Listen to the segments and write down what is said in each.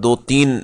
2-3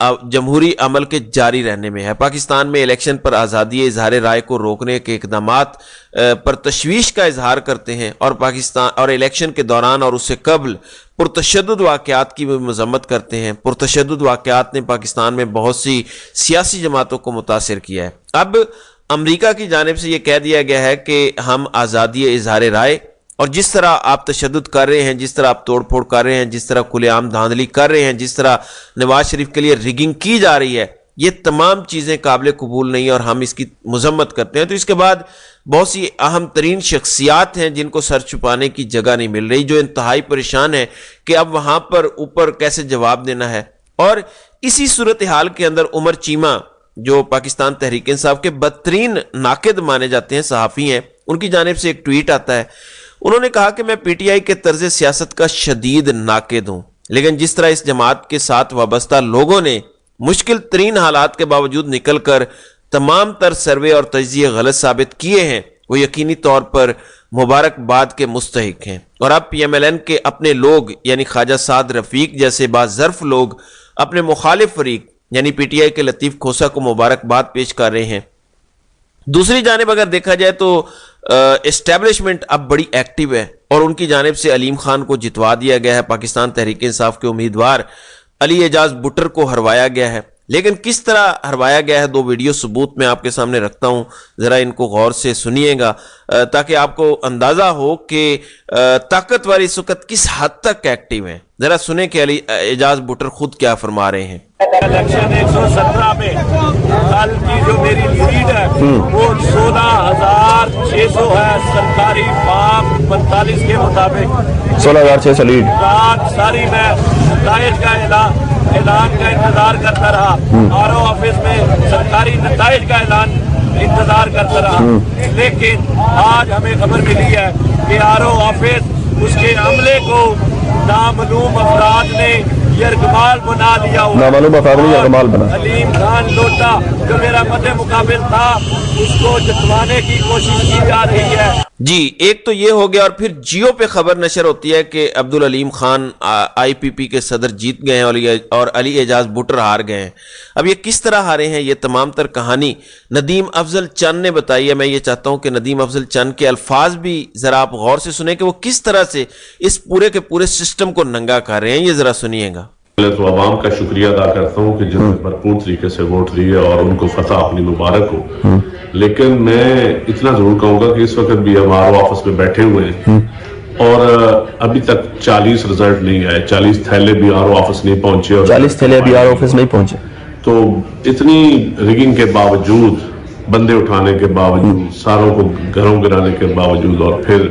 جمہوری عمل کے جاری رہنے میں ہے۔ پاکستان میں الیکشن پر آزادی اظہار رائے کو روکنے کے اقدامات پر تشویش کا اظہار کرتے ہیں اور الیکشن کے دوران اور اس سے قبل پرتشدد واقعات کی بھی مذمت کرتے ہیں۔ پرتشدد واقعات نے پاکستان میں بہت سی سیاسی جماعتوں کو متاثر کیا ہے۔ اب امریکہ کی جانب سے یہ کہہ دیا گیا ہے کہ ہم آزادی اظہار رائے اور جس طرح آپ تشدد کر رہے ہیں، جس طرح آپ توڑ پھوڑ کر رہے ہیں، جس طرح کھلے عام دھاندلی کر رہے ہیں، جس طرح نواز شریف کے لیے ریگنگ کی جا رہی ہے، یہ تمام چیزیں قابل قبول نہیں اور ہم اس کی مذمت کرتے ہیں۔ تو اس کے بعد بہت سی اہم ترین شخصیات ہیں جن کو سر چھپانے کی جگہ نہیں مل رہی، جو انتہائی پریشان ہیں کہ اب وہاں پر اوپر کیسے جواب دینا ہے۔ اور اسی صورتحال کے اندر عمر چیمہ جو پاکستان تحریک انصاف کے بدترین ناقد مانے جاتے ہیں، صحافی ہیں، ان کی جانب سے ایک ٹویٹ آتا ہے۔ انہوں نے کہا کہ میں پی ٹی آئی کے طرز سیاست کا شدید ناقد ہوں، لیکن جس طرح اس جماعت کے ساتھ وابستہ لوگوں نے مشکل ترین حالات کے باوجود نکل کر تمام تر سروے اور تجزیے غلط ثابت کیے ہیں، وہ یقینی طور پر مبارکباد کے مستحق ہیں۔ اور اب پی ایم ایل این کے اپنے لوگ یعنی خواجہ سعد رفیق جیسے باظرف لوگ اپنے مخالف فریق یعنی پی ٹی آئی کے لطیف کھوسہ کو مبارکباد پیش کر رہے ہیں۔ دوسری جانب اگر دیکھا جائے تو اسٹیبلشمنٹ اب بڑی ایکٹیو ہے اور ان کی جانب سے علیم خان کو جتوا دیا گیا ہے، پاکستان تحریک انصاف کے امیدوار علی اعجاز بٹر کو ہروایا گیا ہے۔ لیکن کس طرح ہروایا گیا ہے، دو ویڈیو ثبوت میں آپ کے سامنے رکھتا ہوں، ذرا ان کو غور سے سنیے گا تاکہ آپ کو اندازہ ہو کہ طاقتور اس وقت کس حد تک ایکٹیو ہیں۔ ذرا سنیں کہ علی اعجاز بٹر خود کیا فرما رہے ہیں۔ الیکشن 117 میں کل کی جو میری لیڈ ہے وہ 16,600 ہے، سرکاری فارم 45 کے مطابق 16,600 لیڈ ساری میں نتائج کا اعلان کا انتظار کرتا رہا، آر او آفس میں سرکاری نتائج کا اعلان انتظار کرتا رہا، لیکن آج ہمیں خبر ملی ہے کہ آر او آفس اس کے عملے کو نامعلوم افراد نے یرغمال بنا لیا ہوا، نامعلوم افراد نے یرغمال بنا۔ علیم خان لوٹا جو میرا مد مقابل تھا اس کو جتوانے کی کوشش کی جا رہی ہے۔ جی ایک تو یہ ہو گیا، اور پھر جیو پہ خبر نشر ہوتی ہے کہ عبدالعلیم خان آئی پی پی کے صدر جیت گئے ہیں اور علی اعجاز بٹر ہار گئے ہیں۔ اب یہ کس طرح ہارے ہیں، یہ تمام تر کہانی ندیم افضل چند نے بتائی ہے۔ میں یہ چاہتا ہوں کہ ندیم افضل چند کے الفاظ بھی ذرا آپ غور سے سنیں کہ وہ کس طرح سے اس پورے کے پورے سسٹم کو ننگا کر رہے ہیں، یہ ذرا سنیے گا۔ پہلے تو عوام کا شکریہ ادا کرتا ہوں کہ جنہوں نے بھرپور طریقے سے ووٹ دیے اور ان کو فتح اپنی مبارک ہو، لیکن میں اتنا ضرور کہوں گا کہ اس وقت بھی ہم آر او آفس میں بیٹھے ہوئے ہیں اور ابھی تک 40 رزلٹ نہیں آئے، 40 تھیلے بھی آر او آفس نہیں پہنچے، اور 40 تھیلے بھی آر او آفس نہیں پہنچے۔ تو اتنی ریگنگ کے باوجود، بندے اٹھانے کے باوجود، ساروں کو گھروں گرانے کے باوجود اور پھر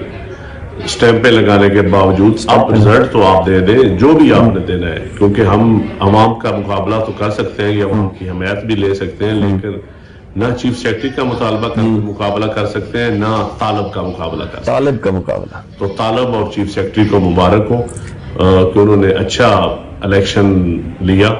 سٹیمپیں لگانے کے باوجود اب رزلٹ تو آپ دے دیں جو بھی آپ نے دینا ہے، کیونکہ ہم عوام کا مقابلہ تو کر سکتے ہیں یا عوام کی حمایت بھی لے سکتے ہیں، لیکن نہ چیف سیکرٹری کا مقابلہ کر سکتے ہیں، نہ طالب کا مقابلہ کر سکتے ہیں۔ طالب کا مقابلہ تو طالب اور چیف سیکرٹری کو مبارک ہو کہ انہوں نے اچھا الیکشن لیا،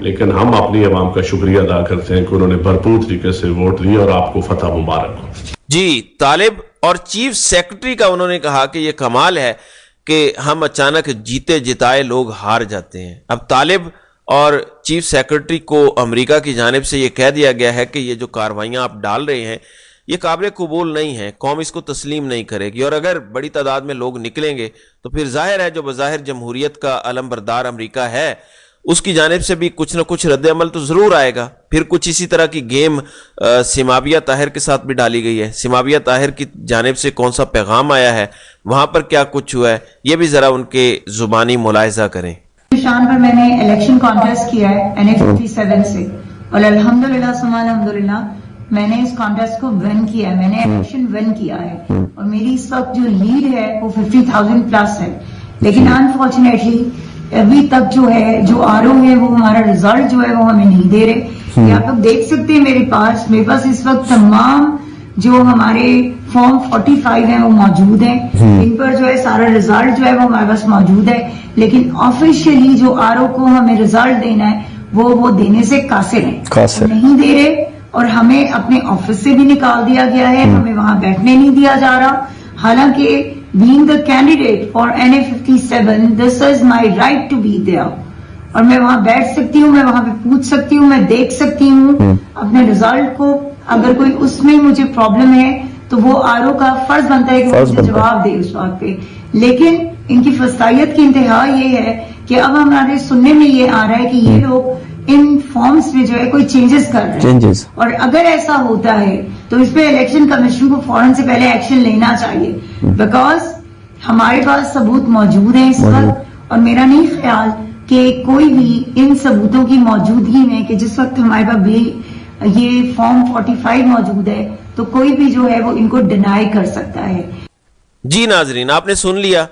لیکن ہم اپنی عوام کا شکریہ ادا کرتے ہیں کہ انہوں نے بھرپور طریقے سے ووٹ دیے اور آپ کو فتح مبارک ہو۔ جی طالب اور چیف سیکرٹری کا انہوں نے کہا کہ یہ کمال ہے کہ ہم اچانک جیتے جتائے لوگ ہار جاتے ہیں۔ اب طالب اور چیف سیکرٹری کو امریکہ کی جانب سے یہ کہہ دیا گیا ہے کہ یہ جو کارروائیاں آپ ڈال رہے ہیں یہ قابل قبول نہیں ہیں، قوم اس کو تسلیم نہیں کرے گی، اور اگر بڑی تعداد میں لوگ نکلیں گے تو پھر ظاہر ہے جو بظاہر جمہوریت کا علم بردار امریکہ ہے اس کی جانب سے بھی کچھ نہ کچھ رد عمل تو ضرور آئے گا۔ پھر کچھ اسی طرح کی گیم سماویہ طاہر کے ساتھ بھی ڈالی گئی ہے۔ سماویہ طاہر کی جانب سے کون سا پیغام آیا ہے، وہاں پر کیا کچھ ہوا ہے، یہ بھی ذرا ان کے زبانی ملاحظہ کریں۔ شان پر میں نے الیکشن کانٹیسٹ کیا ہے NA57 سے، اور الحمدللہ ثم الحمدللہ میں نے اس کانٹیسٹ کو ون کیا ہے، میں نے الیکشن ون کیا ہے، اور میری اس وقت جو لیڈ ہے وہ 50,000 پلس ہے۔ لیکن انفارچونیٹلی ابھی تک جو ہے جو آر او ہے وہ ہمارا ریزلٹ جو ہے وہ ہمیں نہیں دے رہے۔ یہ آپ دیکھ سکتے ہیں میرے پاس اس وقت تمام جو ہمارے فارم 45 ہیں وہ موجود ہیں، ان پر جو ہے سارا ریزلٹ جو ہے وہ ہمارے پاس موجود ہے، لیکن آفیشیلی جو آر او کو ہمیں ریزلٹ دینا ہے وہ دینے سے قاصر ہیں، نہیں دے رہے، اور ہمیں اپنے آفس سے بھی نکال دیا گیا ہے، ہمیں وہاں بیٹھنے نہیں دیا جا رہا، حالانکہ being the candidate for NA57 this is my right to be there۔ اور میں وہاں بیٹھ سکتی ہوں, میں وہاں پہ پوچھ سکتی ہوں, میں دیکھ سکتی ہوں اپنے ریزلٹ کو. اگر کوئی اس میں مجھے پرابلم ہے تو وہ آر او کا فرض بنتا ہے کہ وہ مجھے جواب دے اس بات پہ. لیکن ان کی فسطائیت کی انتہا یہ ہے کہ اب ہمارے سننے میں یہ آ رہا ہے کہ یہ لوگ ان فارمز میں جو ہے کوئی چینجز کر رہے ہیں, اور اگر ایسا ہوتا ہے تو اس پہ الیکشن کمیشن کو فوراً سے پہلے ایکشن لینا چاہیے, بیکاز ہمارے پاس ثبوت موجود ہیں اس وقت, اور میرا نہیں خیال کہ کوئی بھی ان ثبوتوں کی موجودگی میں, کہ جس وقت ہمارے پاس بھی یہ فارم 45 موجود ہے, تو کوئی بھی جو ہے وہ ان کو ڈینائی کر سکتا ہے. جی ناظرین, آپ نے سن لیا,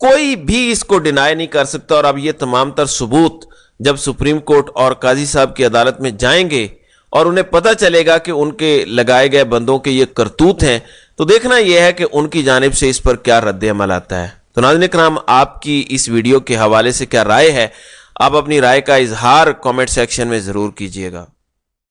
کوئی بھی اس کو ڈینائی نہیں کر سکتا. اور اب یہ تمام تر ثبوت جب سپریم کورٹ اور قاضی صاحب کی عدالت میں جائیں گے اور انہیں پتہ چلے گا کہ ان کے لگائے گئے بندوں کے یہ کرتوت ہیں, تو دیکھنا یہ ہے کہ ان کی جانب سے اس پر کیا رد عمل آتا ہے. تو ناظرین کرام, آپ کی اس ویڈیو کے حوالے سے کیا رائے ہے؟ آپ اپنی رائے کا اظہار کامنٹ سیکشن میں ضرور کیجیے گا.